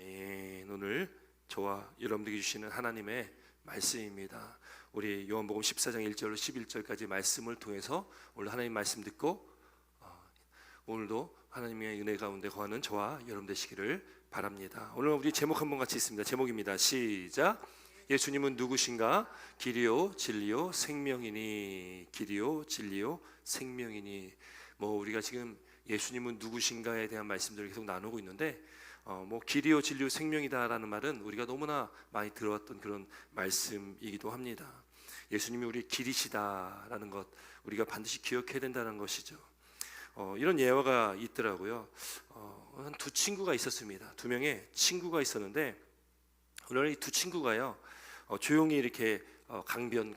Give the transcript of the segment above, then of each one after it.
아멘. 오늘 저와 여러분들에게 주시는 하나님의 말씀입니다. 우리 요한복음 14장 1절로 11절까지 말씀을 통해서 오늘 하나님 말씀 듣고 오늘도 하나님의 은혜 가운데 거하는 저와 여러분 되시기를 바랍니다. 오늘 우리 제목 한번 같이 있습니다. 제목입니다. 시작. 예수님은 누구신가? 길이요 진리요 생명이니. 길이요 진리요 생명이니. 우리가 지금 예수님은 누구신가에 대한 말씀들을 계속 나누고 있는데 길이요 진리요 생명이다라는 말은 우리가 너무나 많이 들어왔던 그런 말씀이기도 합니다. 예수님이 우리 길이시다라는 것 우리가 반드시 기억해야 된다는 것이죠. 이런 예화가 있더라고요. 한 두 친구가 있었습니다. 두 명의 친구가 있었는데 오늘 이 두 친구가요 조용히 이렇게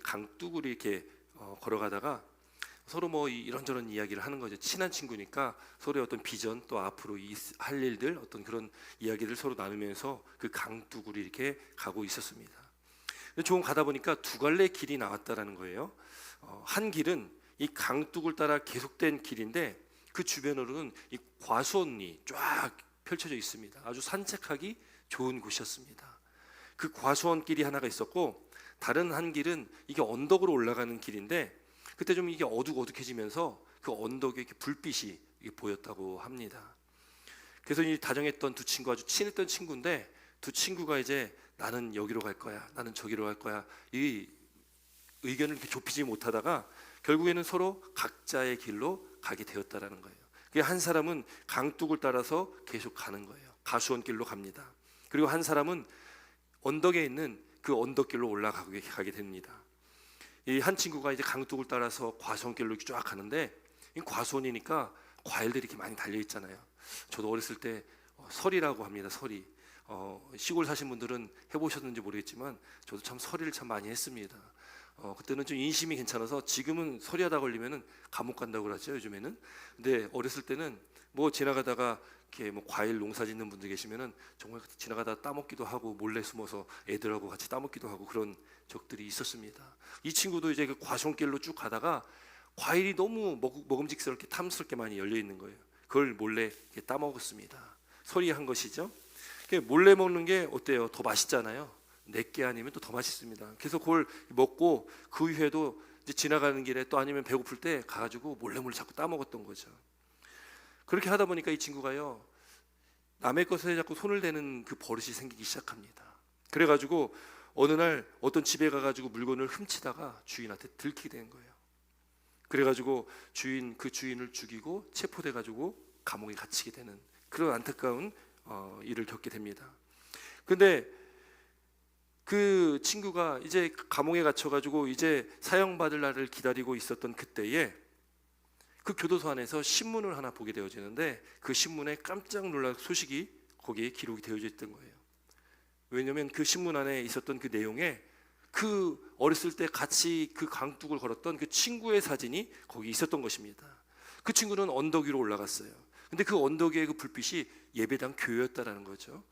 강둑을 이렇게 걸어가다가 서로 이런저런 이야기를 하는 거죠. 친한 친구니까 서로의 어떤 비전 또 앞으로 할 일들 어떤 그런 이야기를 서로 나누면서 그 강둑으로 이렇게 가고 있었습니다. 조금 가다 보니까 두 갈래 길이 나왔다라는 거예요. 한 길은 이 강둑을 따라 계속된 길인데 그 주변으로는 이 과수원이 쫙 펼쳐져 있습니다. 아주 산책하기 좋은 곳이었습니다. 그 과수원길이 하나가 있었고 다른 한 길은 이게 언덕으로 올라가는 길인데 그때 좀 이게 어둑어둑해지면서 그 언덕에 이렇게 불빛이 보였다고 합니다. 그래서 이 다정했던 두 친구 아주 친했던 친구인데 두 친구가 이제 나는 여기로 갈 거야, 나는 저기로 갈 거야 이 의견을 이렇게 좁히지 못하다가 결국에는 서로 각자의 길로 가게 되었다라는 거예요. 한 사람은 강둑을 따라서 계속 가는 거예요. 가수원길로 갑니다. 그리고 한 사람은 언덕에 있는 그 언덕길로 올라가게 됩니다. 이 한 친구가 이제 강둑을 따라서 과수원길로 이렇게 쫙 가는데 이 과수원이니까 과일들이 이렇게 많이 달려 있잖아요. 저도 어렸을 때 서리라고 합니다. 서리. 시골 사신 분들은 해보셨는지 모르겠지만 저도 참 서리를 참 많이 했습니다. 그때는 좀 인심이 괜찮아서 지금은 서리하다 걸리면은 감옥 간다고 그러죠 요즘에는. 근데 어렸을 때는 지나가다가 이렇게 과일 농사 짓는 분들 계시면은 정말 지나가다 따먹기도 하고 몰래 숨어서 애들하고 같이 따먹기도 하고 그런 적들이 있었습니다. 이 친구도 이제 그 과수원길로 쭉 가다가 과일이 너무 먹음직스럽게 탐스럽게 많이 열려 있는 거예요. 그걸 몰래 이렇게 따먹었습니다. 서리한 것이죠. 몰래 먹는 게 어때요? 더 맛있잖아요. 내게 아니면 또 더 맛있습니다. 그래서 그걸 먹고 그 후에도 이제 지나가는 길에 또 아니면 배고플 때 가가지고 몰래 자꾸 따먹었던 거죠. 그렇게 하다 보니까 이 친구가요 남의 것에 자꾸 손을 대는 그 버릇이 생기기 시작합니다. 그래가지고 어느 날 어떤 집에 가가지고 물건을 훔치다가 주인한테 들키게 된 거예요. 그래가지고 그 주인을 죽이고 체포돼가지고 감옥에 갇히게 되는 그런 안타까운 일을 겪게 됩니다. 근데 그 친구가 이제 감옥에 갇혀가지고 이제 사형받을 날을 기다리고 있었던 그때에 그 교도소 안에서 신문을 하나 보게 되어지는데 그 신문에 깜짝 놀랄 소식이 거기에 기록이 되어져 있던 거예요. 왜냐하면 그 신문 안에 있었던 그 내용에 그 어렸을 때 같이 그 강둑을 걸었던 그 친구의 사진이 거기 있었던 것입니다. 그 친구는 언덕 위로 올라갔어요. 근데 그 언덕 위에 그 불빛이 예배당 교회였다라는 거죠.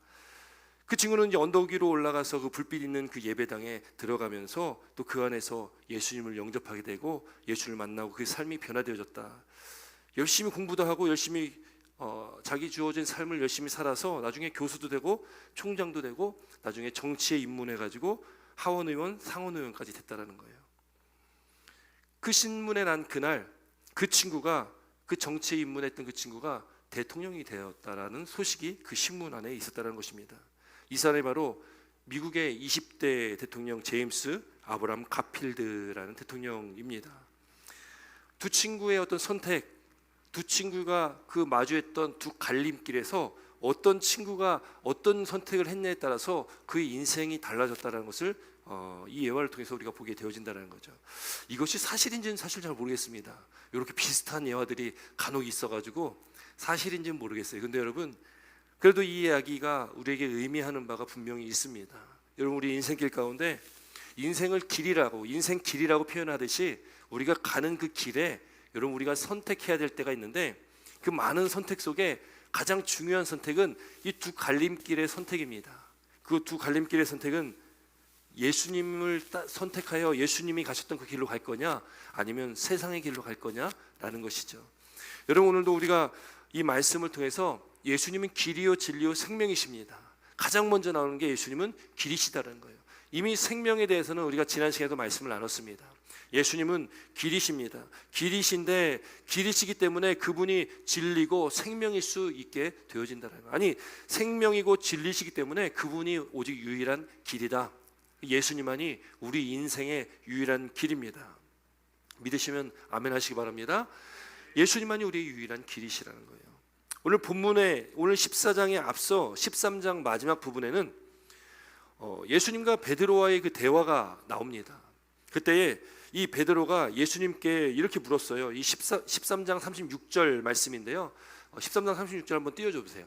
그 친구는 이제 언덕 위로 올라가서 그 불빛 있는 그 예배당에 들어가면서 또 그 안에서 예수님을 영접하게 되고 예수를 만나고 그 삶이 변화되어졌다. 열심히 공부도 하고 열심히 자기 주어진 삶을 열심히 살아서 나중에 교수도 되고 총장도 되고 나중에 정치에 입문해가지고 하원의원, 상원의원까지 됐다라는 거예요. 그 신문에 난 그날 그 친구가 그 정치에 입문했던 그 친구가 대통령이 되었다라는 소식이 그 신문 안에 있었다는 것입니다. 이 사람이 바로 미국의 20대 대통령 제임스 아브라함 가필드라는 대통령입니다. 두 친구의 어떤 선택, 두 친구가 그 마주했던 두 갈림길에서 어떤 친구가 어떤 선택을 했냐에 따라서 그의 인생이 달라졌다는 것을 이 예화를 통해서 우리가 보게 되어진다는 거죠. 이것이 사실인지는 사실 잘 모르겠습니다. 이렇게 비슷한 예화들이 간혹 있어가지고 사실인지는 모르겠어요. 근데 여러분 그래도 이 이야기가 우리에게 의미하는 바가 분명히 있습니다. 여러분 우리 인생길 가운데 인생 길이라고 표현하듯이 우리가 가는 그 길에 여러분 우리가 선택해야 될 때가 있는데 그 많은 선택 속에 가장 중요한 선택은 이 두 갈림길의 선택입니다. 그 두 갈림길의 선택은 예수님을 선택하여 예수님이 가셨던 그 길로 갈 거냐 아니면 세상의 길로 갈 거냐라는 것이죠. 여러분 오늘도 우리가 이 말씀을 통해서 예수님은 길이요 진리요 생명이십니다. 가장 먼저 나오는 게 예수님은 길이시다라는 거예요. 이미 생명에 대해서는 우리가 지난 시간에도 말씀을 나눴습니다. 예수님은 길이십니다. 길이신데 길이시기 때문에 그분이 진리고 생명일 수 있게 되어진다는 거예요. 아니, 생명이고 진리시기 때문에 그분이 오직 유일한 길이다. 예수님만이 우리 인생의 유일한 길입니다. 믿으시면 아멘 하시기 바랍니다. 예수님만이 우리의 유일한 길이시라는 거예요. 오늘 본문에 오늘 14장에 앞서 13장 마지막 부분에는 예수님과 베드로와의 그 대화가 나옵니다. 그때에 이 베드로가 예수님께 이렇게 물었어요. 이 13장 36절 말씀인데요. 13장 36절 한번 띄워줘 보세요.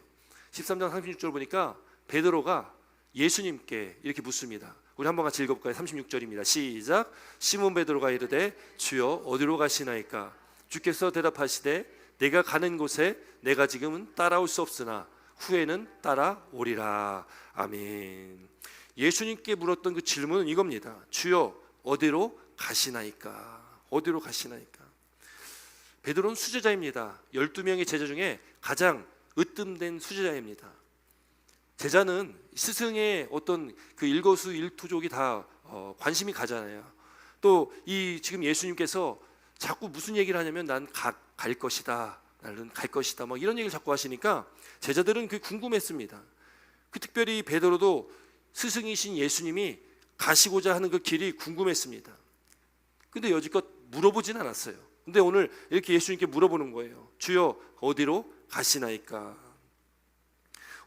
13장 36절 보니까 베드로가 예수님께 이렇게 묻습니다. 우리 한번 같이 읽어볼까요? 36절입니다. 시작. 시몬 베드로가 이르되 주여 어디로 가시나이까? 주께서 대답하시되 내가 가는 곳에 내가 지금은 따라올 수 없으나 후에는 따라오리라. 아멘. 예수님께 물었던 그 질문은 이겁니다. 주여 어디로 가시나이까? 어디로 가시나이까? 베드로는 수제자입니다. 12명의 제자 중에 가장 으뜸된 수제자입니다. 제자는 스승의 어떤 그 일거수일투족이 다 관심이 가잖아요. 또 이 지금 예수님께서 자꾸 무슨 얘기를 하냐면 난 갈 것이다, 나는 갈 것이다, 뭐 이런 얘기를 자꾸 하시니까 제자들은 그게 궁금했습니다. 그 특별히 베드로도 스승이신 예수님이 가시고자 하는 그 길이 궁금했습니다. 근데 여지껏 물어보진 않았어요. 근데 오늘 이렇게 예수님께 물어보는 거예요. 주여 어디로 가시나이까?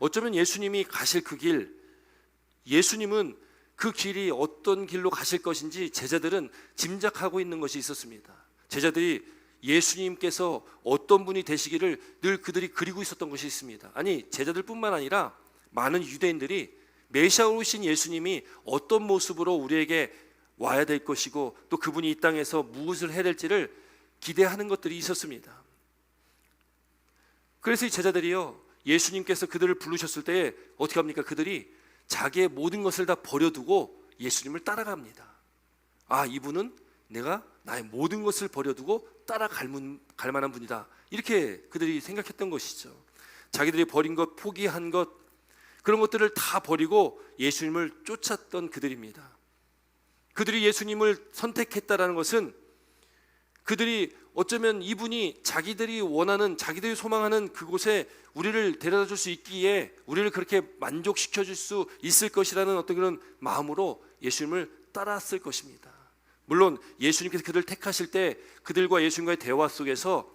어쩌면 예수님이 가실 그 길, 예수님은 그 길이 어떤 길로 가실 것인지 제자들은 짐작하고 있는 것이 있었습니다. 제자들이 예수님께서 어떤 분이 되시기를 늘 그들이 그리고 있었던 것이 있습니다. 아니, 제자들뿐만 아니라 많은 유대인들이 메시아로 오신 예수님이 어떤 모습으로 우리에게 와야 될 것이고 또 그분이 이 땅에서 무엇을 해야 될지를 기대하는 것들이 있었습니다. 그래서 이 제자들이요, 예수님께서 그들을 부르셨을 때 어떻게 합니까? 그들이 자기의 모든 것을 다 버려두고 예수님을 따라갑니다. 아, 이분은 내가 나의 모든 것을 버려두고 따라갈 만한 분이다. 이렇게 그들이 생각했던 것이죠. 자기들이 버린 것, 포기한 것, 그런 것들을 다 버리고 예수님을 쫓았던 그들입니다. 그들이 예수님을 선택했다라는 것은 그들이 어쩌면 이분이 자기들이 원하는, 자기들이 소망하는 그곳에 우리를 데려다 줄 수 있기에 우리를 그렇게 만족시켜 줄 수 있을 것이라는 어떤 그런 마음으로 예수님을 따랐을 것입니다. 물론 예수님께서 그들을 택하실 때 그들과 예수님과의 대화 속에서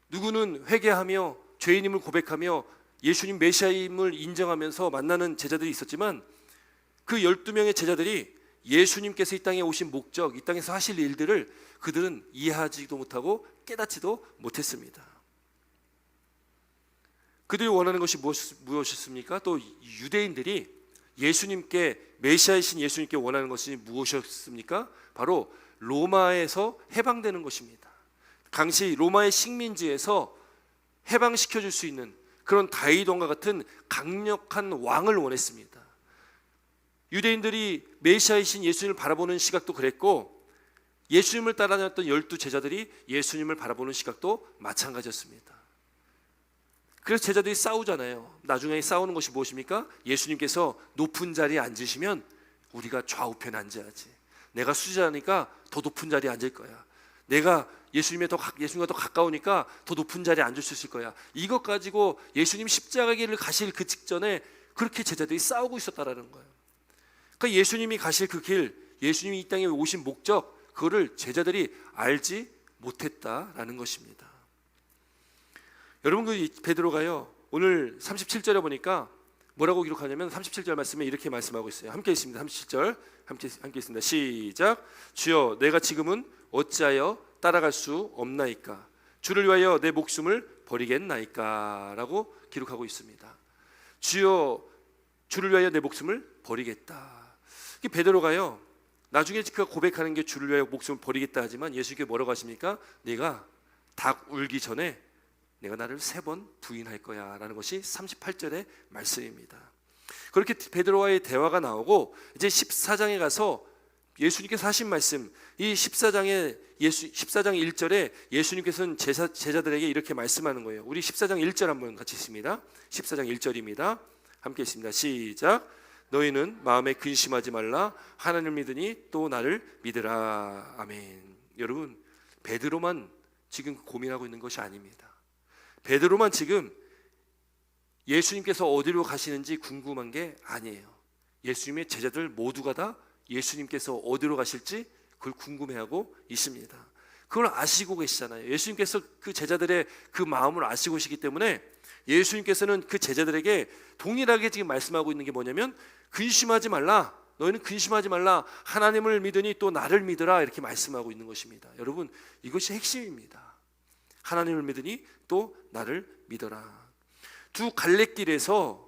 누구는 회개하며 죄인임을 고백하며 예수님 메시아임을 인정하면서 만나는 제자들이 있었지만 그 12명의 제자들이 예수님께서 이 땅에 오신 목적, 이 땅에서 하실 일들을 그들은 이해하지도 못하고 깨닫지도 못했습니다. 그들이 원하는 것이 무엇이었습니까? 또 유대인들이 예수님께, 메시아이신 예수님께 원하는 것이 무엇이었습니까? 바로 로마에서 해방되는 것입니다. 당시 로마의 식민지에서 해방시켜 줄 수 있는 그런 다윗 왕과 같은 강력한 왕을 원했습니다. 유대인들이 메시아이신 예수님을 바라보는 시각도 그랬고 예수님을 따라다녔던 12 제자들이 예수님을 바라보는 시각도 마찬가지였습니다. 그래서 제자들이 싸우잖아요. 나중에 싸우는 것이 무엇입니까? 예수님께서 높은 자리에 앉으시면 우리가 좌우편에 앉아야지. 내가 수제자니까 더 높은 자리에 앉을 거야. 내가 예수님과 더 가까우니까 더 높은 자리에 앉을 수 있을 거야. 이것 가지고 예수님 십자가 길을 가실 그 직전에 그렇게 제자들이 싸우고 있었다라는 거예요. 그러니까 예수님이 가실 그 길, 예수님이 이 땅에 오신 목적, 그거를 제자들이 알지 못했다라는 것입니다. 여러분, 그 베드로가요, 오늘 37절에 보니까 뭐라고 기록하냐면 37절 말씀에 이렇게 말씀하고 있어요. 함께 있습니다. 37절 함께 있습니다. 시작. 주여 내가 지금은 어찌하여 따라갈 수 없나이까? 주를 위하여 내 목숨을 버리겠나이까? 라고 기록하고 있습니다. 주여, 주를 위하여 내 목숨을 버리겠다. 베드로가요, 나중에 그가 고백하는 게 주를 위하여 목숨을 버리겠다 하지만 예수님께 뭐라고 하십니까? 내가 닭 울기 전에 내가 나를 3번 부인할 거야 라는 것이 38절의 말씀입니다. 그렇게 베드로와의 대화가 나오고 이제 14장에 가서 예수님께서 하신 말씀, 이 14장 1절에 예수님께서는 제자들에게 이렇게 말씀하는 거예요. 우리 14장 1절 한번 같이 있습니다. 14장 1절입니다. 함께 있습니다. 시작. 너희는 마음에 근심하지 말라. 하나님을 믿으니 또 나를 믿으라. 아멘. 여러분, 베드로만 지금 고민하고 있는 것이 아닙니다. 베드로만 지금 예수님께서 어디로 가시는지 궁금한 게 아니에요. 예수님의 제자들 모두가 다 예수님께서 어디로 가실지 그걸 궁금해하고 있습니다. 그걸 아시고 계시잖아요. 예수님께서 그 제자들의 그 마음을 아시고 계시기 때문에 예수님께서는 그 제자들에게 동일하게 지금 말씀하고 있는 게 뭐냐면, 근심하지 말라. 너희는 근심하지 말라. 하나님을 믿으니 또 나를 믿으라. 이렇게 말씀하고 있는 것입니다. 여러분, 이것이 핵심입니다. 하나님을 믿으니 또 나를 믿어라. 두 갈래길에서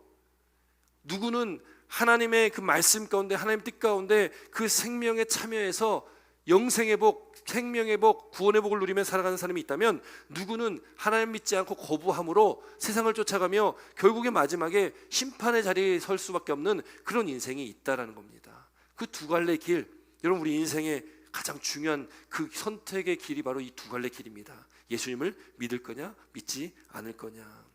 누구는 하나님의 그 말씀 가운데, 하나님 뜻 가운데 그 생명에 참여해서 영생의 복, 생명의 복, 구원의 복을 누리며 살아가는 사람이 있다면, 누구는 하나님 믿지 않고 거부함으로 세상을 쫓아가며 결국에 마지막에 심판의 자리에 설 수밖에 없는 그런 인생이 있다라는 겁니다. 그 두 갈래 길, 여러분, 우리 인생의 가장 중요한 그 선택의 길이 바로 이 두 갈래 길입니다. 예수님을 믿을 거냐, 믿지 않을 거냐.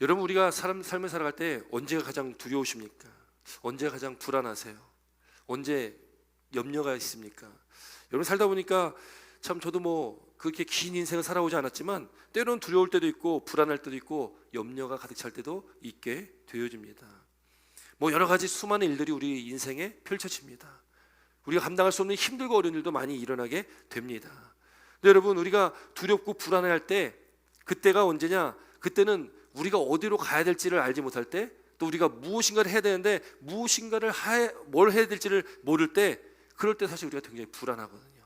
여러분, 우리가 삶을 살아갈 때 언제가 가장 두려우십니까? 언제가 가장 불안하세요? 언제 염려가 있습니까? 여러분, 살다 보니까 참 저도 뭐 그렇게 긴 인생을 살아오지 않았지만 때로는 두려울 때도 있고 불안할 때도 있고 염려가 가득 찰 때도 있게 되어집니다. 뭐 여러 가지 수많은 일들이 우리 인생에 펼쳐집니다. 우리가 감당할 수 없는 힘들고 어려운 일도 많이 일어나게 됩니다. 근데 여러분, 우리가 두렵고 불안해할 때, 그때가 언제냐? 그때는 우리가 어디로 가야 될지를 알지 못할 때, 또 우리가 무엇인가를 해야 되는데 뭘 해야 될지를 모를 때, 그럴 때 사실 우리가 굉장히 불안하거든요.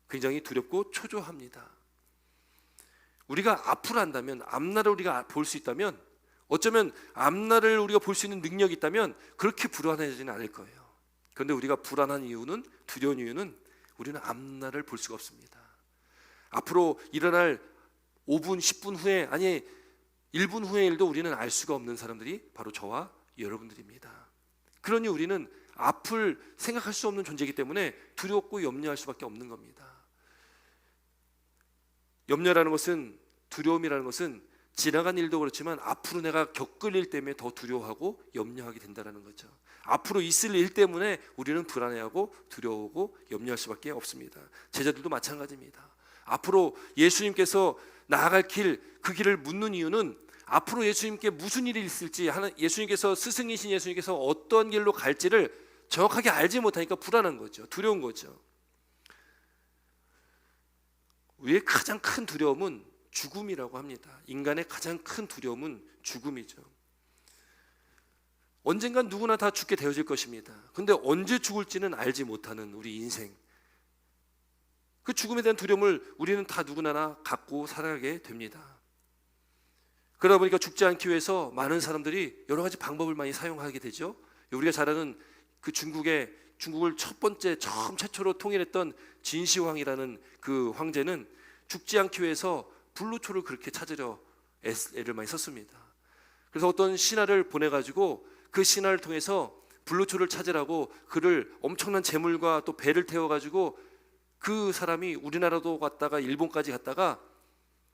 굉장히 두렵고 초조합니다. 우리가 앞으로 한다면, 앞날을 우리가 볼 수 있다면, 어쩌면 앞날을 우리가 볼 수 있는 능력이 있다면 그렇게 불안해지는 않을 거예요. 그런데 우리가 불안한 이유는, 두려운 이유는 우리는 앞날을 볼 수가 없습니다. 앞으로 일어날 5분, 10분 후에, 아니 1분 후의 일도 우리는 알 수가 없는 사람들이 바로 저와 여러분들입니다. 그러니 우리는 앞을 생각할 수 없는 존재이기 때문에 두렵고 염려할 수밖에 없는 겁니다. 염려라는 것은, 두려움이라는 것은 지나간 일도 그렇지만 앞으로 내가 겪을 일 때문에 더 두려워하고 염려하게 된다는 거죠. 앞으로 있을 일 때문에 우리는 불안해하고 두려워하고 염려할 수밖에 없습니다. 제자들도 마찬가지입니다. 앞으로 예수님께서 나아갈 길, 그 길을 묻는 이유는 앞으로 예수님께 무슨 일이 있을지, 예수님께서, 스승이신 예수님께서 어떤 길로 갈지를 정확하게 알지 못하니까 불안한 거죠. 두려운 거죠. 우리의 가장 큰 두려움은 죽음이라고 합니다. 인간의 가장 큰 두려움은 죽음이죠. 언젠간 누구나 다 죽게 되어질 것입니다. 그런데 언제 죽을지는 알지 못하는 우리 인생, 그 죽음에 대한 두려움을 우리는 다 누구나 갖고 살아가게 됩니다. 그러다 보니까 죽지 않기 위해서 많은 사람들이 여러 가지 방법을 많이 사용하게 되죠. 우리가 잘 아는 그 중국을 처음 최초로 통일했던 진시황이라는 그 황제는 죽지 않기 위해서 불로초를 그렇게 찾으려 애를 많이 썼습니다. 그래서 어떤 신하를 보내가지고 그 신하를 통해서 불로초를 찾으라고 그를 엄청난 재물과 또 배를 태워가지고, 그 사람이 우리나라도 갔다가 일본까지 갔다가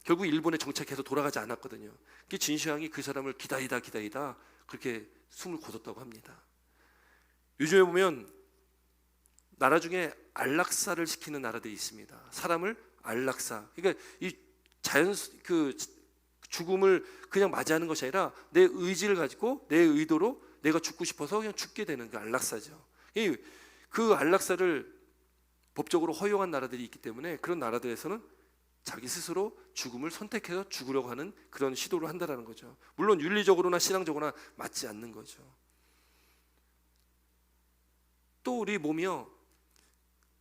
결국 일본에 정착해서 돌아가지 않았거든요. 그 진시황이 그 사람을 기다리다 그렇게 숨을 거뒀다고 합니다. 요즘에 보면 나라 중에 안락사를 시키는 나라들이 있습니다. 사람을 안락사, 그러니까 이 그 죽음을 그냥 맞이하는 것이 아니라 내 의지를 가지고 내 의도로 내가 죽고 싶어서 그냥 죽게 되는 그 안락사죠. 그 안락사를 법적으로 허용한 나라들이 있기 때문에 그런 나라들에서는 자기 스스로 죽음을 선택해서 죽으려고 하는 그런 시도를 한다는 거죠. 물론 윤리적으로나 신앙적으로나 맞지 않는 거죠. 또 우리 몸이요,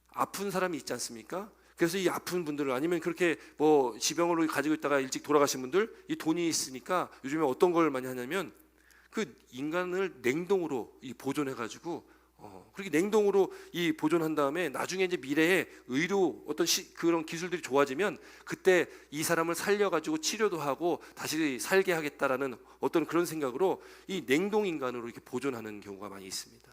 아픈 사람이 있지 않습니까? 그래서 이 아픈 분들을, 아니면 그렇게 뭐 지병을 가지고 있다가 일찍 돌아가신 분들, 이 돈이 있으니까 요즘에 어떤 걸 많이 하냐면 그 인간을 냉동으로 보존해가지고 그렇게 냉동으로 보존한 다음에 나중에 이제 미래에 의료 어떤 그런 기술들이 좋아지면 그때 이 사람을 살려가지고 치료도 하고 다시 살게 하겠다라는 어떤 그런 생각으로 이 냉동 인간으로 이렇게 보존하는 경우가 많이 있습니다.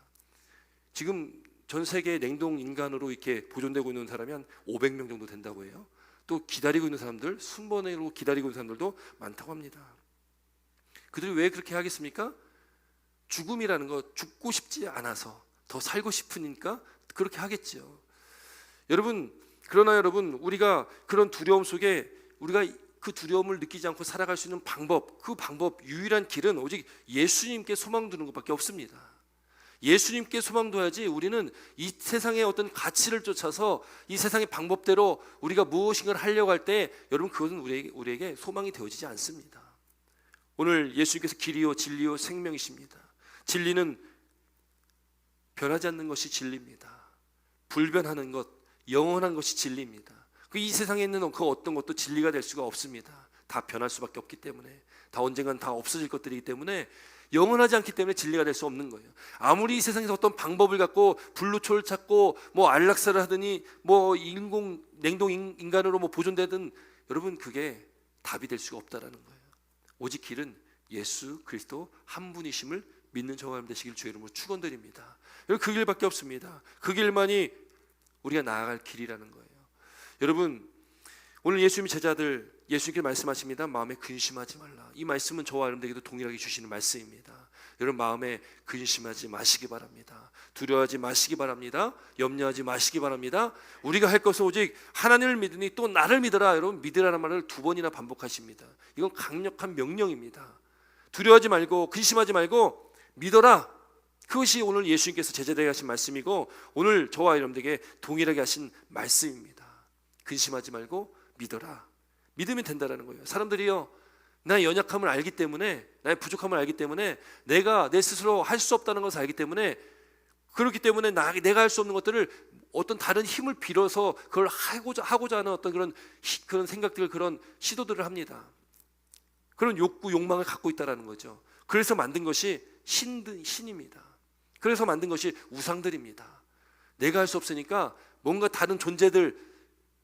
지금 전 세계 냉동 인간으로 이렇게 보존되고 있는 사람이 한 500명 정도 된다고 해요. 또 기다리고 있는 사람들, 순번으로 기다리고 있는 사람들도 많다고 합니다. 그들이 왜 그렇게 하겠습니까? 죽음이라는 거, 죽고 싶지 않아서 더 살고 싶으니까 그렇게 하겠죠. 그러나 여러분, 우리가 그런 두려움 속에 우리가 그 두려움을 느끼지 않고 살아갈 수 있는 방법, 그 방법, 유일한 길은 오직 예수님께 소망 두는 것밖에 없습니다. 예수님께 소망 둬야지 우리는 이 세상의 어떤 가치를 쫓아서 이 세상의 방법대로 우리가 무엇인가를 하려고 할 때 여러분, 그것은 우리에게 소망이 되어지지 않습니다. 오늘 예수님께서 길이요 진리요 생명이십니다. 진리는 변하지 않는 것이 진리입니다. 불변하는 것, 영원한 것이 진리입니다. 이 세상에 있는 그 어떤 것도 진리가 될 수가 없습니다. 다 변할 수밖에 없기 때문에, 다 언젠간 다 없어질 것들이기 때문에, 영원하지 않기 때문에 진리가 될 수 없는 거예요. 아무리 이 세상에서 어떤 방법을 갖고 불로초를 찾고 뭐 안락사를 하더니 뭐 냉동 인간으로 뭐 보존되든, 여러분, 그게 답이 될 수가 없다라는 거예요. 오직 길은 예수 그리스도 한 분이심을 믿는 저와 여러분 되시길 주의 이름으로 축원드립니다. 여러분, 그 길밖에 없습니다. 그 길만이 우리가 나아갈 길이라는 거예요. 여러분, 오늘 예수님의 제자들, 예수님께 말씀하십니다. 마음에 근심하지 말라. 이 말씀은 저와 여러분들에게도 동일하게 주시는 말씀입니다. 여러분, 마음에 근심하지 마시기 바랍니다. 두려워하지 마시기 바랍니다. 염려하지 마시기 바랍니다. 우리가 할 것은 오직 하나님을 믿으니 또 나를 믿어라. 여러분, 믿으라는 말을 2번이나 반복하십니다. 이건 강력한 명령입니다. 두려워하지 말고 근심하지 말고 믿어라. 그것이 오늘 예수님께서 제자들에게 하신 말씀이고, 오늘 저와 여러분들에게 동일하게 하신 말씀입니다. 근심하지 말고 믿어라. 믿으면 된다라는 거예요. 사람들이요, 나의 연약함을 알기 때문에, 나의 부족함을 알기 때문에, 내가 내 스스로 할 수 없다는 것을 알기 때문에, 그렇기 때문에 내가 할 수 없는 것들을 어떤 다른 힘을 빌어서 그걸 하고자 하는 어떤 그런 생각들, 그런 시도들을 합니다. 그런 욕구, 욕망을 갖고 있다라는 거죠. 그래서 만든 것이 신입니다. 그래서 만든 것이 우상들입니다. 내가 할 수 없으니까 뭔가 다른 존재들,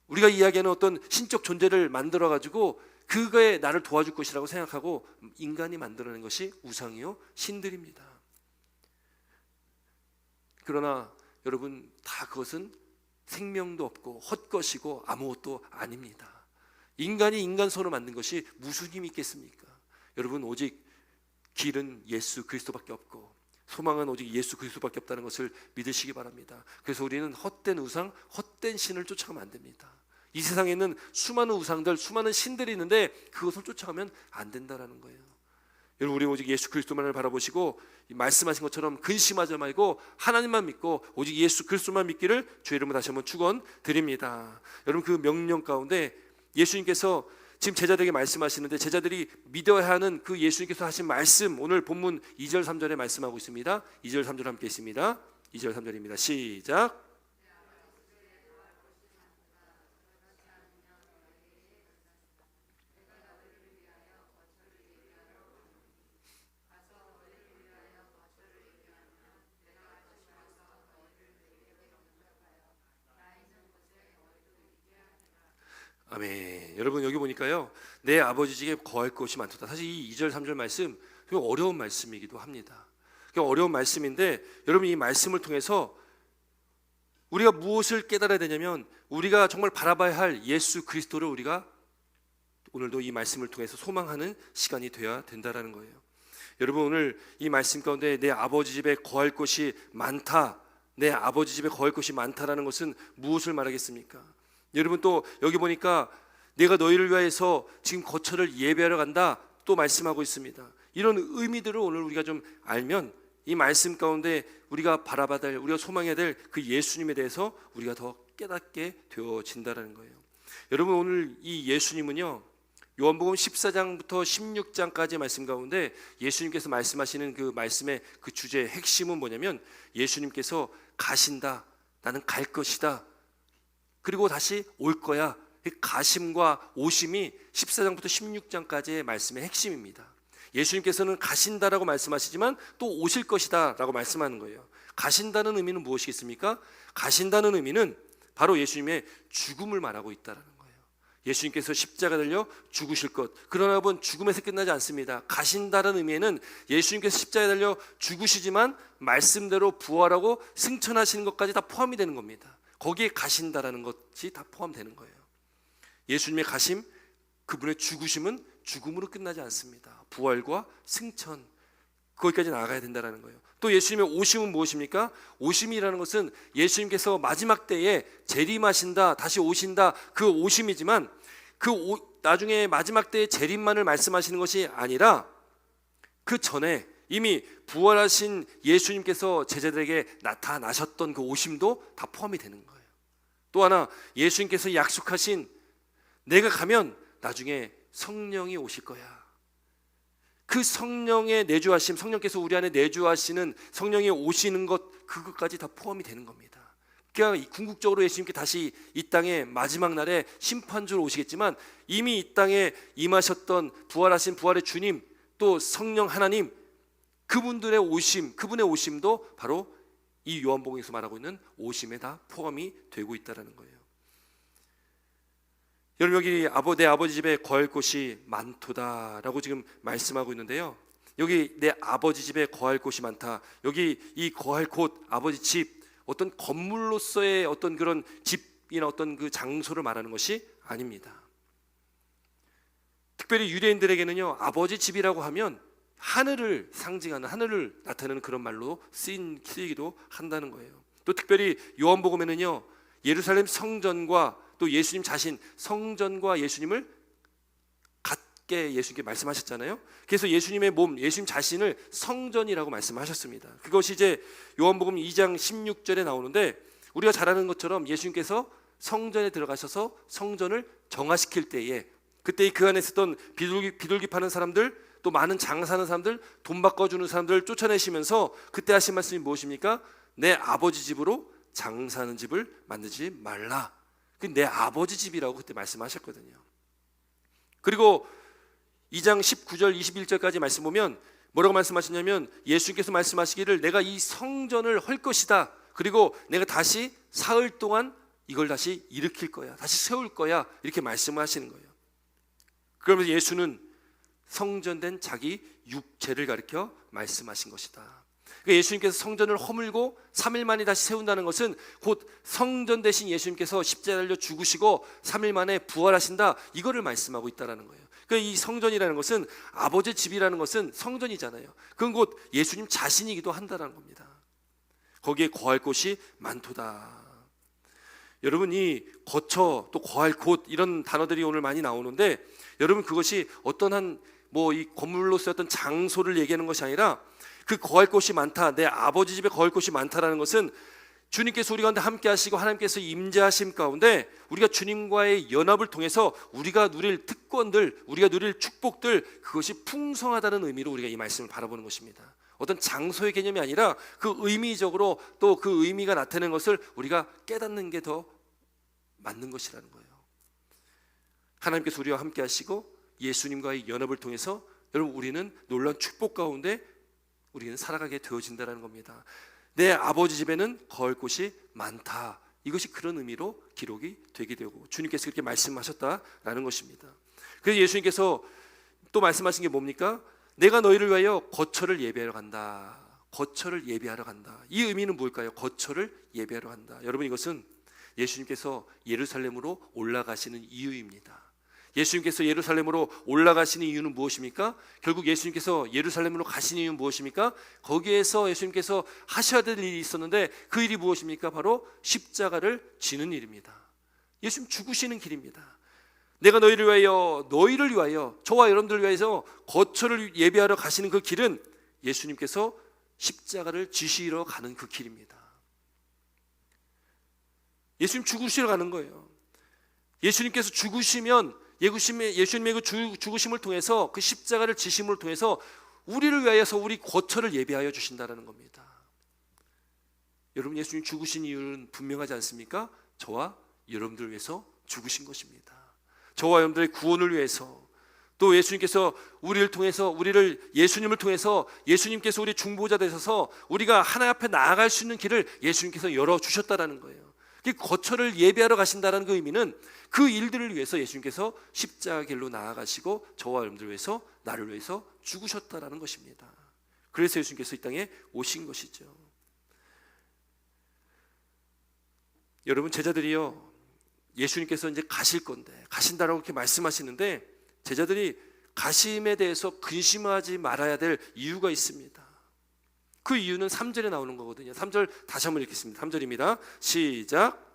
우리가 이야기하는 어떤 신적 존재를 만들어가지고 그거에 나를 도와줄 것이라고 생각하고 인간이 만들어낸 것이 우상이요 신들입니다. 그러나 여러분, 다 그것은 생명도 없고 헛것이고 아무것도 아닙니다. 인간이 인간 손으로 만든 것이 무슨 힘이 있겠습니까? 여러분, 오직 길은 예수 그리스도밖에 없고 소망은 오직 예수 그리스도밖에 없다는 것을 믿으시기 바랍니다. 그래서 우리는 헛된 우상, 헛된 신을 쫓아가면 안 됩니다. 이 세상에 있는 수많은 우상들, 수많은 신들이 있는데 그것을 쫓아가면 안 된다라는 거예요. 여러분, 우리 오직 예수 그리스도만을 바라보시고 말씀하신 것처럼 근심하지 말고 하나님만 믿고 오직 예수 그리스도만 믿기를 주의 이름으로 다시 한번 축원드립니다. 여러분, 그 명령 가운데 예수님께서 지금 제자들에게 말씀하시는데, 제자들이 믿어야 하는 그 예수님께서 하신 말씀, 오늘 본문 2절 3절에 말씀하고 있습니다. 2절 3절 함께 있습니다. 2절 3절입니다. 시작. 아멘. 여러분, 여기 보니까요, 내 아버지 집에 거할 곳이 많도다. 사실 이 2절 3절 말씀 되게 어려운 말씀이기도 합니다. 어려운 말씀인데, 여러분, 이 말씀을 통해서 우리가 무엇을 깨달아야 되냐면, 우리가 정말 바라봐야 할 예수 그리스도를 우리가 오늘도 이 말씀을 통해서 소망하는 시간이 되어야 된다라는 거예요. 여러분, 오늘 이 말씀 가운데 내 아버지 집에 거할 곳이 많다, 내 아버지 집에 거할 곳이 많다라는 것은 무엇을 말하겠습니까? 여러분, 또 여기 보니까 내가 너희를 위하여서 지금 거처를 예배하러 간다 또 말씀하고 있습니다. 이런 의미들을 오늘 우리가 좀 알면 이 말씀 가운데 우리가 바라봐야 될, 우리가 소망해야 될 그 예수님에 대해서 우리가 더 깨닫게 되어진다는 거예요. 여러분, 오늘 이 예수님은요, 요한복음 14장부터 16장까지의 말씀 가운데 예수님께서 말씀하시는 그 말씀의 그 주제의 핵심은 뭐냐면, 예수님께서 가신다, 나는 갈 것이다, 그리고 다시 올 거야. 가심과 오심이 14장부터 16장까지의 말씀의 핵심입니다. 예수님께서는 가신다라고 말씀하시지만 또 오실 것이다 라고 말씀하는 거예요. 가신다는 의미는 무엇이겠습니까? 가신다는 의미는 바로 예수님의 죽음을 말하고 있다는 거예요. 예수님께서 십자가 달려 죽으실 것, 그러나 여러분, 죽음에서 끝나지 않습니다. 가신다는 의미에는 예수님께서 십자가에 달려 죽으시지만 말씀대로 부활하고 승천하시는 것까지 다 포함이 되는 겁니다. 거기에 가신다라는 것이 다 포함되는 거예요. 예수님의 가심, 그분의 죽으심은 죽음으로 끝나지 않습니다. 부활과 승천, 거기까지 나아가야 된다는 거예요. 또 예수님의 오심은 무엇입니까? 오심이라는 것은 예수님께서 마지막 때에 재림하신다, 다시 오신다, 그 오심이지만 나중에 마지막 때의 재림만을 말씀하시는 것이 아니라 그 전에 이미 부활하신 예수님께서 제자들에게 나타나셨던 그 오심도 다 포함이 되는 거예요. 또 하나, 예수님께서 약속하신 내가 가면 나중에 성령이 오실 거야. 그 성령의 내주하심, 성령께서 우리 안에 내주하시는 성령이 오시는 것, 그것까지 다 포함이 되는 겁니다. 그러니까 궁극적으로 예수님께 다시 이 땅에 마지막 날에 심판주로 오시겠지만 이미 이 땅에 임하셨던 부활하신 부활의 주님, 또 성령 하나님, 그분들의 오심, 그분의 오심도 바로 이 요한복음에서 말하고 있는 오심에 다 포함이 되고 있다는 거예요. 여러분, 여기 내 아버지 집에 거할 곳이 많도다라고 지금 말씀하고 있는데요, 여기 내 아버지 집에 거할 곳이 많다, 여기 이 거할 곳, 아버지 집, 어떤 건물로서의 어떤 그런 집이나 어떤 그 장소를 말하는 것이 아닙니다. 특별히 유대인들에게는요, 아버지 집이라고 하면 하늘을 상징하는, 하늘을 나타내는 그런 말로 쓰이기도 한다는 거예요. 또 특별히 요한복음에는요, 예루살렘 성전과 또 예수님 자신, 성전과 예수님을 같게 예수님께 말씀하셨잖아요. 그래서 예수님의 몸, 예수님 자신을 성전이라고 말씀하셨습니다. 그것이 이제 요한복음 2장 16절에 나오는데, 우리가 잘 아는 것처럼 예수님께서 성전에 들어가셔서 성전을 정화시킬 때에, 그때 그 안에 있었던 비둘기 파는 사람들, 또 많은 장사하는 사람들, 돈 바꿔주는 사람들을 쫓아내시면서 그때 하신 말씀이 무엇입니까? 내 아버지 집으로 장사하는 집을 만들지 말라. 내 아버지 집이라고 그때 말씀하셨거든요. 그리고 2장 19절 21절까지 말씀 보면 뭐라고 말씀하셨냐면, 예수님께서 말씀하시기를 내가 이 성전을 헐 것이다, 그리고 내가 다시 사흘 동안 이걸 다시 일으킬 거야, 다시 세울 거야, 이렇게 말씀하시는 거예요. 그러면서 예수는 성전된 자기 육체를 가리켜 말씀하신 것이다. 그러니까 예수님께서 성전을 허물고 3일 만에 다시 세운다는 것은 곧 성전 대신 예수님께서 십자가에 달려 죽으시고 3일 만에 부활하신다, 이거를 말씀하고 있다는 거예요. 그러니까 이 성전이라는 것은, 아버지 집이라는 것은 성전이잖아요. 그건 곧 예수님 자신이기도 한다는 겁니다. 거기에 거할 곳이 많도다. 여러분이 거처, 또 거할 곳, 이런 단어들이 오늘 많이 나오는데, 여러분 그것이 어떤 이 건물로서 어떤 장소를 얘기하는 것이 아니라, 그 거할 곳이 많다, 내 아버지 집에 거할 곳이 많다라는 것은 주님께서 우리 가운데 함께 하시고 하나님께서 임재하심 가운데 우리가 주님과의 연합을 통해서 우리가 누릴 특권들, 우리가 누릴 축복들, 그것이 풍성하다는 의미로 우리가 이 말씀을 바라보는 것입니다. 어떤 장소의 개념이 아니라 그 의미적으로, 또 그 의미가 나타내는 것을 우리가 깨닫는 게 더 맞는 것이라는 거예요. 하나님께서 우리와 함께 하시고 예수님과의 연합을 통해서 여러분, 우리는 놀라운 축복 가운데 우리는 살아가게 되어진다는 겁니다. 내 아버지 집에는 거할 곳이 많다, 이것이 그런 의미로 기록이 되게 되고 주님께서 그렇게 말씀하셨다라는 것입니다. 그래서 예수님께서 또 말씀하신 게 뭡니까? 내가 너희를 위하여 거처를 예비하러 간다. 거처를 예비하러 간다. 이 의미는 뭘까요? 거처를 예비하러 간다. 여러분, 이것은 예수님께서 예루살렘으로 올라가시는 이유입니다. 예수님께서 예루살렘으로 올라가시는 이유는 무엇입니까? 결국 예수님께서 예루살렘으로 가시는 이유는 무엇입니까? 거기에서 예수님께서 하셔야 될 일이 있었는데, 그 일이 무엇입니까? 바로 십자가를 지는 일입니다. 예수님 죽으시는 길입니다. 내가 너희를 위하여, 저와 여러분들을 위해서 거처를 예비하러 가시는 그 길은 예수님께서 십자가를 지시러 가는 그 길입니다. 예수님 죽으시러 가는 거예요. 예수님께서 죽으시면 예수님의 그 죽으심을 통해서, 그 십자가를 지심을 통해서 우리를 위하여서 우리 거처를 예비하여 주신다는 겁니다. 여러분, 예수님 죽으신 이유는 분명하지 않습니까? 저와 여러분들을 위해서 죽으신 것입니다. 저와 여러분들의 구원을 위해서, 또 예수님께서 예수님을 통해서 예수님께서 우리 중보자 되셔서 우리가 하나님 앞에 나아갈 수 있는 길을 예수님께서 열어주셨다는 거예요. 거처를 예비하러 가신다는 그 의미는 그 일들을 위해서 예수님께서 십자가 길로 나아가시고 저와 여러분들을 위해서, 나를 위해서 죽으셨다는 것입니다. 그래서 예수님께서 이 땅에 오신 것이죠. 여러분, 제자들이요, 예수님께서 이제 가실 건데, 가신다라고 이렇게 말씀하시는데 제자들이 가심에 대해서 근심하지 말아야 될 이유가 있습니다. 그 이유는 3절에 나오는 거거든요. 3절 다시 한번 읽겠습니다. 3절입니다. 시작.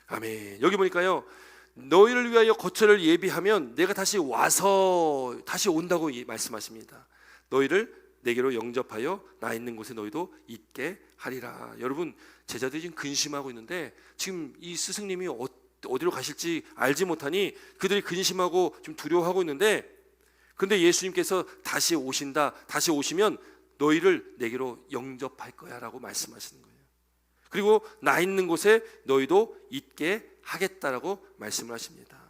아멘. 여기 보니까요, 너희를 위하여 거처를 예비하면 내가 다시 와서 다시 온다고 말씀하십니다. 너희를 내게로 영접하여 나 있는 곳에 너희도 있게 하리라. 여러분, 제자들이 지금 근심하고 있는데 지금 이 스승님이 어디로 가실지 알지 못하니 그들이 근심하고 좀 두려워하고 있는데, 그런데 예수님께서 다시 오신다, 다시 오시면 너희를 내게로 영접할 거야 라고 말씀하시는 거예요. 그리고 나 있는 곳에 너희도 있게 하겠다라고 말씀을 하십니다.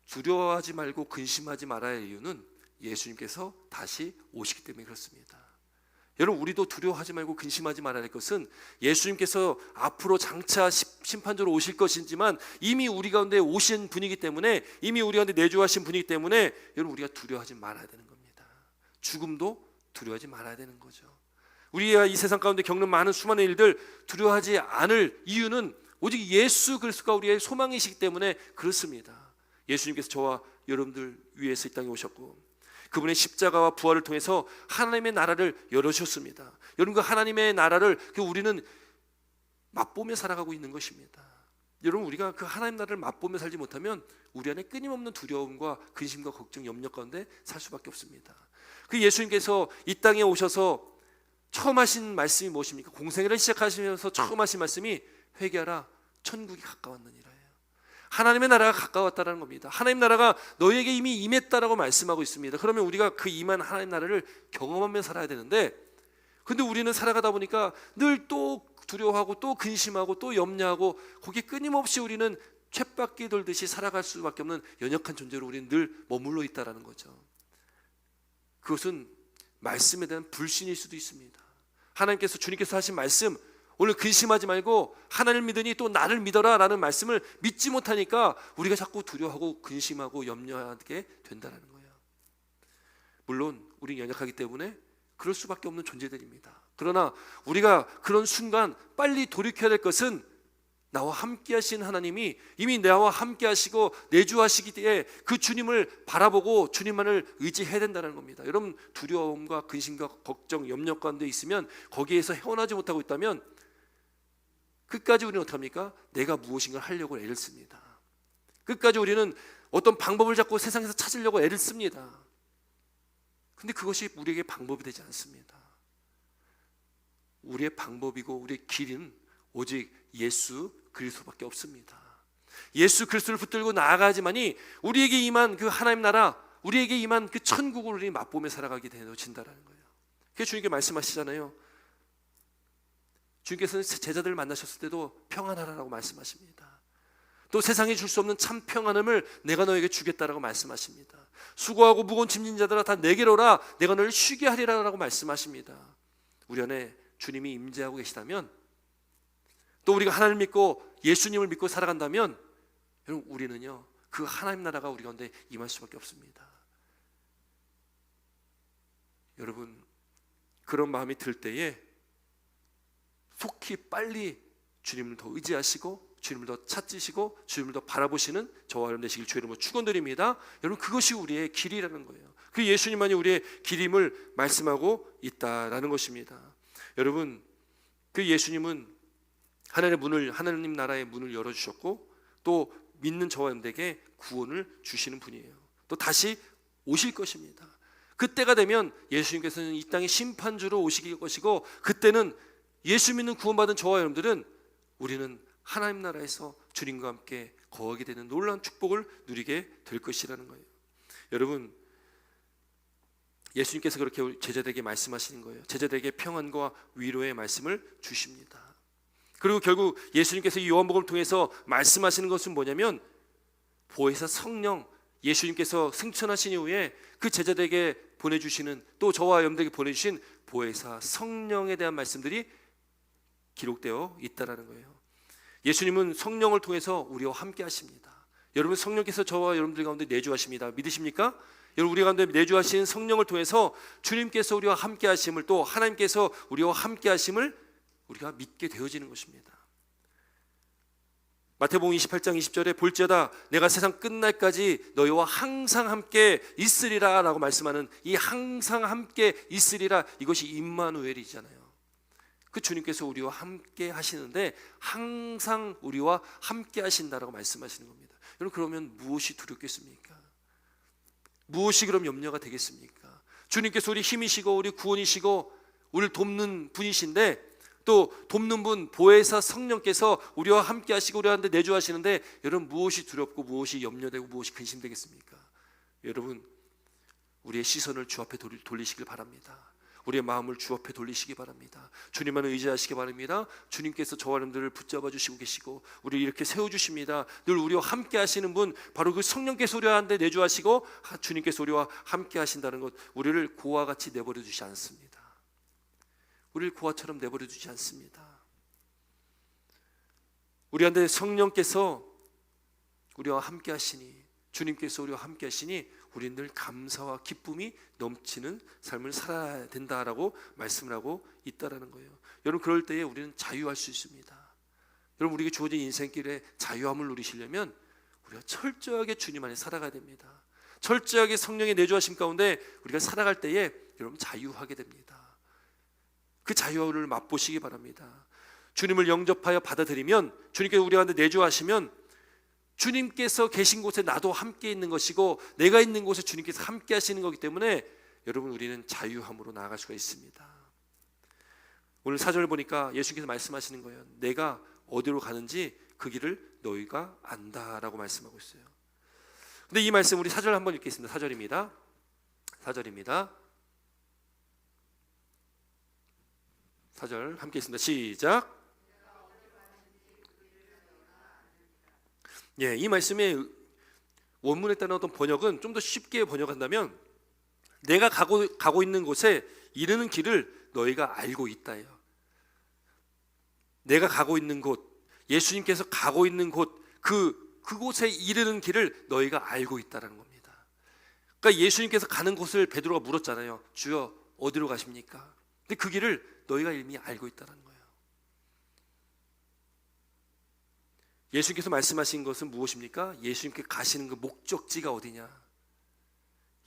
두려워하지 말고 근심하지 말아야 할 이유는 예수님께서 다시 오시기 때문에 그렇습니다. 여러분, 우리도 두려워하지 말고 근심하지 말아야 할 것은 예수님께서 앞으로 장차 심판조로 오실 것이지만 이미 우리 가운데 오신 분이기 때문에, 이미 우리 가운데 내주하신 분이기 때문에 여러분, 우리가 두려워하지 말아야 되는 겁니다. 죽음도 두려워하지 말아야 되는 거죠. 우리가 이 세상 가운데 겪는 많은 수많은 일들 두려워하지 않을 이유는 오직 예수 그리스도가 우리의 소망이시기 때문에 그렇습니다. 예수님께서 저와 여러분들 위해서 이 땅에 오셨고, 그분의 십자가와 부활을 통해서 하나님의 나라를 열어주셨습니다. 여러분, 그 하나님의 나라를 우리는 맛보며 살아가고 있는 것입니다. 여러분, 우리가 그 하나님 나라를 맛보며 살지 못하면 우리 안에 끊임없는 두려움과 근심과 걱정, 염려 가운데 살 수밖에 없습니다. 그 예수님께서 이 땅에 오셔서 처음 하신 말씀이 무엇입니까? 공생애를 시작하시면서 처음 하신 말씀이 회개하라, 천국이 가까웠느니라. 하나님의 나라가 가까웠다는 겁니다. 하나님 나라가 너희에게 이미 임했다라고 말씀하고 있습니다. 그러면 우리가 그 임한 하나님 나라를 경험하며 살아야 되는데, 근데 우리는 살아가다 보니까 늘 또 두려워하고 또 근심하고 또 염려하고 거기에 끊임없이 우리는 쳇바퀴 돌듯이 살아갈 수밖에 없는 연약한 존재로 우리는 늘 머물러 있다라는 거죠. 그것은 말씀에 대한 불신일 수도 있습니다. 하나님께서, 주님께서 하신 말씀, 오늘 근심하지 말고 하나님을 믿으니 또 나를 믿어라 라는 말씀을 믿지 못하니까 우리가 자꾸 두려워하고 근심하고 염려하게 된다는 거예요. 물론 우리 연약하기 때문에 그럴 수밖에 없는 존재들입니다. 그러나 우리가 그런 순간 빨리 돌이켜야 될 것은, 나와 함께 하신 하나님이 이미 나와 함께 하시고 내주하시기에 그 주님을 바라보고 주님만을 의지해야 된다는 겁니다. 여러분, 두려움과 근심과 걱정, 염려 가운데 있으면, 거기에서 헤어나지 못하고 있다면 끝까지 우리는 어떡합니까? 내가 무엇인가 하려고 애를 씁니다. 끝까지 우리는 어떤 방법을 잡고 세상에서 찾으려고 애를 씁니다. 근데 그것이 우리에게 방법이 되지 않습니다. 우리의 방법이고 우리의 길은 오직 예수 그리스도밖에 없습니다. 예수 그리스도를 붙들고 나아가지만이 우리에게 임한 그 하나님 나라, 우리에게 임한 그 천국을 우리 맛보며 살아가게 되어진다는 거예요. 그게 주님께 말씀하시잖아요. 주님께서는 제자들을 만나셨을 때도 평안하라고 말씀하십니다. 또 세상이 줄 수 없는 참 평안함을 내가 너에게 주겠다라고 말씀하십니다. 수고하고 무거운 짐진 자들아 다 내게로 오라, 내가 너를 쉬게 하리라라고 말씀하십니다. 우리 안에 주님이 임재하고 계시다면, 또 우리가 하나님을 믿고 예수님을 믿고 살아간다면, 여러분, 우리는요 그 하나님 나라가 우리 가운데 임할 수밖에 없습니다. 여러분, 그런 마음이 들 때에 속히 빨리 주님을 더 의지하시고 주님을 더 찾으시고 주님을 더 바라보시는 저와 여러분 되시길 주의 이름으로 축원드립니다. 여러분, 그것이 우리의 길이라는 거예요. 그 예수님만이 우리의 길임을 말씀하고 있다라는 것입니다. 여러분, 그 예수님은 하나님 나라의 문을 열어주셨고, 또 믿는 저와 여러분에게 구원을 주시는 분이에요. 또 다시 오실 것입니다. 그때가 되면 예수님께서는 이 땅의 심판주로 오실 것이고, 그때는 예수 믿는 구원받은 저와 여러분들은, 우리는 하나님 나라에서 주님과 함께 거하게 되는 놀라운 축복을 누리게 될 것이라는 거예요. 여러분, 예수님께서 그렇게 제자들에게 말씀하시는 거예요. 제자들에게 평안과 위로의 말씀을 주십니다. 그리고 결국 예수님께서 이 요한복음을 통해서 말씀하시는 것은 뭐냐면, 보혜사 성령, 예수님께서 승천하신 이후에 그 제자들에게 보내주시는, 또 저와 여러분들에게 보내주신 보혜사 성령에 대한 말씀들이 기록되어 있다라는 거예요. 예수님은 성령을 통해서 우리와 함께 하십니다. 여러분, 성령께서 저와 여러분들 가운데 내주하십니다. 믿으십니까? 여러분 우리 가운데 내주하신 성령을 통해서 주님께서 우리와 함께 하심을, 또 하나님께서 우리와 함께 하심을 우리가 믿게 되어지는 것입니다. 마태복음 28장 20절에 볼지어다 내가 세상 끝날까지 너희와 항상 함께 있으리라 라고 말씀하는 이 항상 함께 있으리라, 이것이 임마누엘이잖아요. 그 주님께서 우리와 함께 하시는데 항상 우리와 함께 하신다라고 말씀하시는 겁니다. 여러분 그러면 무엇이 두렵겠습니까? 무엇이 그럼 염려가 되겠습니까? 주님께서 우리 힘이시고 우리 구원이시고 우리를 돕는 분이신데, 또 돕는 분 보혜사 성령께서 우리와 함께 하시고 우리한테 내주하시는데, 여러분 무엇이 두렵고 무엇이 염려되고 무엇이 근심되겠습니까? 여러분 우리의 시선을 주 앞에 돌리시길 바랍니다. 우리의 마음을 주 앞에 돌리시기 바랍니다. 주님만 의지하시기 바랍니다. 주님께서 저와 여러분들을 붙잡아 주시고 계시고 우리를 이렇게 세워주십니다. 늘 우리와 함께 하시는 분, 바로 그 성령께서 우리한테 내주하시고 주님께서 우리와 함께 하신다는 것, 우리를 고와 같이 내버려 두지 않습니다. 우리를 고아처럼 내버려 두지 않습니다. 우리한테 성령께서 우리와 함께 하시니, 주님께서 우리와 함께 하시니 우리는 늘 감사와 기쁨이 넘치는 삶을 살아야 된다라고 말씀을 하고 있다라는 거예요. 여러분 그럴 때에 우리는 자유할 수 있습니다. 여러분 우리에게 주어진 인생길에 자유함을 누리시려면 우리가 철저하게 주님 안에 살아가야 됩니다. 철저하게 성령의 내주하심 가운데 우리가 살아갈 때에 여러분 자유하게 됩니다. 그 자유를 맛보시기 바랍니다. 주님을 영접하여 받아들이면, 주님께서 우리 가운데 내주하시면 주님께서 계신 곳에 나도 함께 있는 것이고 내가 있는 곳에 주님께서 함께 하시는 거기 때문에 여러분 우리는 자유함으로 나아갈 수가 있습니다. 오늘 4절 보니까 예수님께서 말씀하시는 거예요. 내가 어디로 가는지 그 길을 너희가 안다라고 말씀하고 있어요. 근데 이 말씀 우리 4절 한번 읽겠습니다. 4절입니다. 4절 함께 있습니다. 시작. 예, 이 말씀의 원문에 따른 어떤 번역은 좀 더 쉽게 번역한다면, 내가 가고 있는 곳에 이르는 길을 너희가 알고 있다예요. 내가 가고 있는 곳, 예수님께서 가고 있는 곳, 그곳에 이르는 길을 너희가 알고 있다라는 겁니다. 그러니까 예수님께서 가는 곳을 베드로가 물었잖아요. 주여 어디로 가십니까? 근데 그 길을 너희가 이미 알고 있다는 거예요. 예수님께서 말씀하신 것은 무엇입니까? 예수님께 가시는 그 목적지가 어디냐,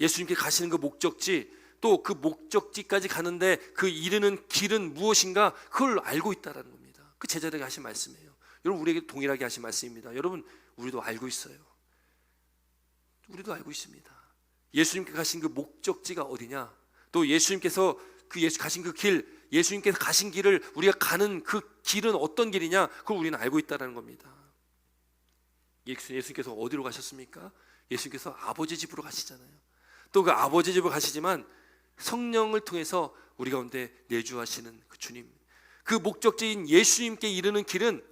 예수님께 가시는 그 목적지, 또 그 목적지까지 가는데 그 이르는 길은 무엇인가, 그걸 알고 있다는 겁니다. 그 제자들에게 하신 말씀이에요. 여러분 우리에게 동일하게 하신 말씀입니다. 여러분 우리도 알고 있어요. 우리도 알고 있습니다. 예수님께 가신 그 목적지가 어디냐, 또 예수님께서 가신 그 길, 예수님께서 가신 길을 우리가 가는 그 길은 어떤 길이냐, 그걸 우리는 알고 있다는 겁니다. 예수님께서 어디로 가셨습니까? 예수님께서 아버지 집으로 가시잖아요. 또 그 아버지 집으로 가시지만 성령을 통해서 우리 가운데 내주하시는 그 주님, 그 목적지인 예수님께 이르는 길은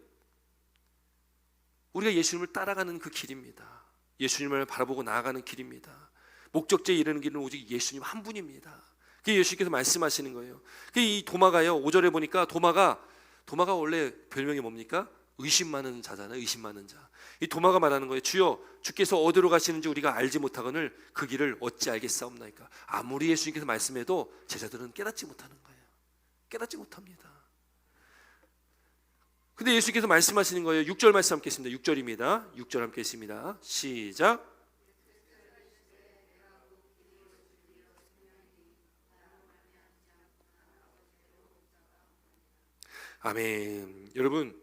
우리가 예수님을 따라가는 그 길입니다. 예수님을 바라보고 나아가는 길입니다. 목적지에 이르는 길은 오직 예수님 한 분입니다. 그게 예수님께서 말씀하시는 거예요. 이 도마가요, 5절에 보니까 도마가 원래 별명이 뭡니까? 의심 많은 자잖아요. 의심 많은 자. 이 도마가 말하는 거예요. 주여, 주께서 어디로 가시는지 우리가 알지 못하거늘 그 길을 어찌 알겠사옵나이까. 아무리 예수님께서 말씀해도 제자들은 깨닫지 못하는 거예요. 깨닫지 못합니다. 근데 예수님께서 말씀하시는 거예요. 6절 말씀 함께 했습니다. 6절입니다. 6절 함께 했습니다. 시작. 아멘. 여러분,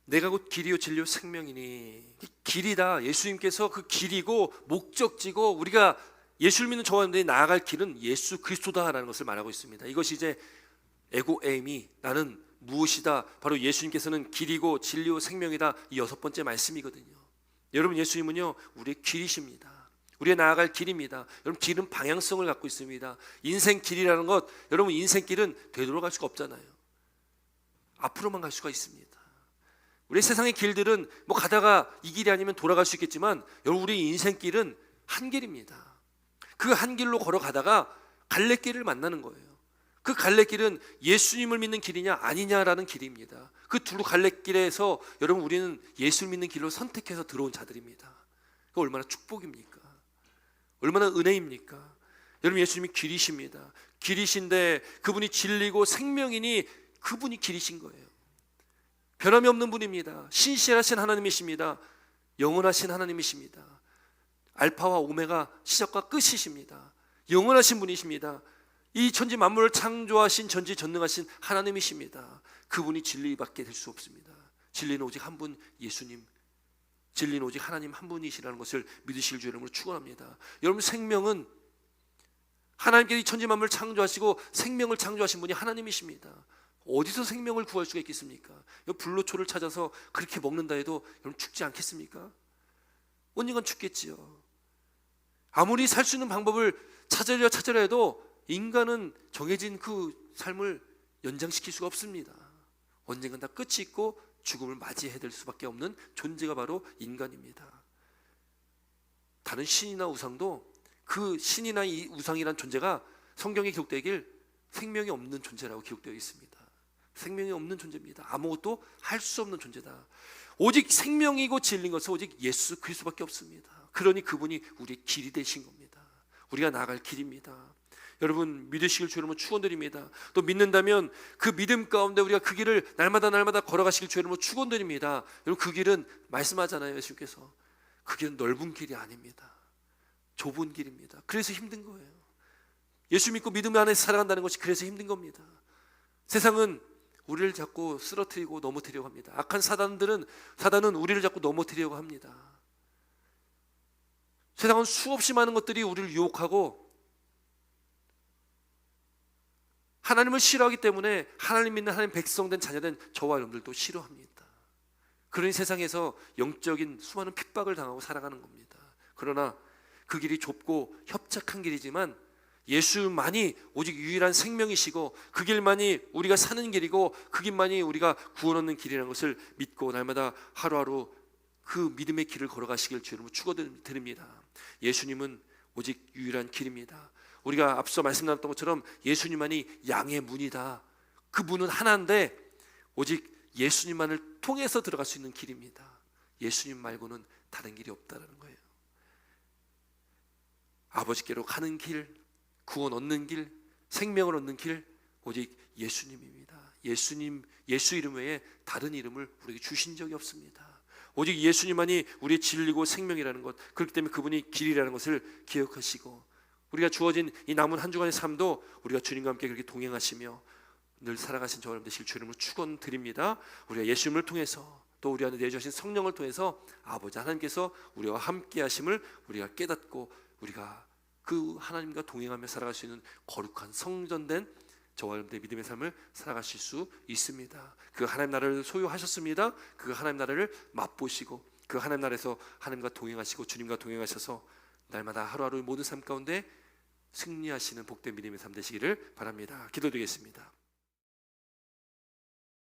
내가 곧 길이요 진리요 생명이니, 길이다. 예수님께서 그 길이고 목적지고 우리가 예수를 믿는 저와 여러분들이 나아갈 길은 예수 그리스도다라는 것을 말하고 있습니다. 이것이 이제 에고에이미, 나는 무엇이다, 바로 예수님께서는 길이고 진리요 생명이다, 이 6번째 말씀이거든요. 여러분 예수님은요 우리의 길이십니다. 우리의 나아갈 길입니다. 여러분 길은 방향성을 갖고 있습니다. 인생 길이라는 것, 여러분 인생길은 되돌아갈 수가 없잖아요. 앞으로만 갈 수가 있습니다. 우리 세상의 길들은 뭐 가다가 이 길이 아니면 돌아갈 수 있겠지만, 여러분 우리 인생길은 한 길입니다. 그 한 길로 걸어가다가 갈래길을 만나는 거예요. 그 갈래길은 예수님을 믿는 길이냐 아니냐라는 길입니다. 그 두 갈래길에서 여러분 우리는 예수를 믿는 길로 선택해서 들어온 자들입니다. 그 얼마나 축복입니까? 얼마나 은혜입니까? 여러분, 예수님이 길이십니다. 길이신데 그분이 진리고 생명이니 그분이 길이신 거예요. 변함이 없는 분입니다. 신실하신 하나님이십니다. 영원하신 하나님이십니다. 알파와 오메가, 시작과 끝이십니다. 영원하신 분이십니다. 이 천지 만물을 창조하신 전지전능하신 하나님이십니다. 그분이 진리밖에 될 수 없습니다. 진리는 오직 한 분, 예수님. 진리는 오직 하나님 한 분이시라는 것을 믿으실 주 이름으로 축원합니다. 여러분, 생명은 하나님께서 이 천지 만물을 창조하시고 생명을 창조하신 분이 하나님이십니다. 어디서 생명을 구할 수가 있겠습니까? 불로초를 찾아서 그렇게 먹는다 해도 여러분 죽지 않겠습니까? 언젠간 죽겠지요. 아무리 살 수 있는 방법을 찾으려 해도 인간은 정해진 그 삶을 연장시킬 수가 없습니다. 언젠간 다 끝이 있고 죽음을 맞이해야 될 수밖에 없는 존재가 바로 인간입니다. 다른 신이나 우상도 그 신이나 이 우상이란 존재가 성경에 기록되길 생명이 없는 존재라고 기록되어 있습니다. 생명이 없는 존재입니다. 아무것도 할 수 없는 존재다. 오직 생명이고 진리인 것은 오직 예수 그리스도밖에 없습니다. 그러니 그분이 우리의 길이 되신 겁니다. 우리가 나아갈 길입니다. 여러분, 믿으시길 주 이름으로 축원드립니다. 또 믿는다면 그 믿음 가운데 우리가 그 길을 날마다 걸어가시길 주 이름으로 축원드립니다. 여러분, 그 길은 말씀하잖아요. 예수님께서 그 길은 넓은 길이 아닙니다. 좁은 길입니다. 그래서 힘든 거예요. 예수 믿고 믿음 안에서 살아간다는 것이 그래서 힘든 겁니다. 세상은 우리를 자꾸 쓰러뜨리고 넘어뜨리려고 합니다. 악한 사단은 우리를 자꾸 넘어뜨리려고 합니다. 세상은 수없이 많은 것들이 우리를 유혹하고 하나님을 싫어하기 때문에 하나님 믿는 하나님 백성된 자녀된 저와 여러분들도 싫어합니다. 그러니 세상에서 영적인 수많은 핍박을 당하고 살아가는 겁니다. 그러나 그 길이 좁고 협착한 길이지만 예수만이 오직 유일한 생명이시고 그 길만이 우리가 사는 길이고 그 길만이 우리가 구원 얻는 길이라는 것을 믿고 날마다 하루하루 그 믿음의 길을 걸어가시길 주 이름으로 축원드립니다. 예수님은 오직 유일한 길입니다. 우리가 앞서 말씀 나눴던 것처럼 예수님만이 양의 문이다. 그 문은 하나인데 오직 예수님만을 통해서 들어갈 수 있는 길입니다. 예수님 말고는 다른 길이 없다는 거예요. 아버지께로 가는 길, 구원 얻는 길, 생명을 얻는 길, 오직 예수님입니다. 예수님, 예수 이름 외에 다른 이름을 우리에게 주신 적이 없습니다. 오직 예수님만이 우리의 진리고 생명이라는 것, 그렇기 때문에 그분이 길이라는 것을 기억하시고 우리가 주어진 이 남은 한 주간의 삶도 우리가 주님과 함께 그렇게 동행하시며 늘 살아가신 저와 여러분 되실 주 이름으로 축원드립니다. 우리가 예수님을 통해서 또 우리 안에 내주신 성령을 통해서 아버지 하나님께서 우리와 함께 하심을 우리가 깨닫고 우리가 그 하나님과 동행하며 살아갈 수 있는 거룩한 성전된 저와 여러분들의 믿음의 삶을 살아가실 수 있습니다. 그 하나님 나라를 소유하셨습니다. 그 하나님 나라를 맛보시고 그 하나님 나라에서 하나님과 동행하시고 주님과 동행하셔서 날마다 하루하루 모든 삶 가운데 승리하시는 복된 믿음의 삶 되시기를 바랍니다. 기도드리겠습니다.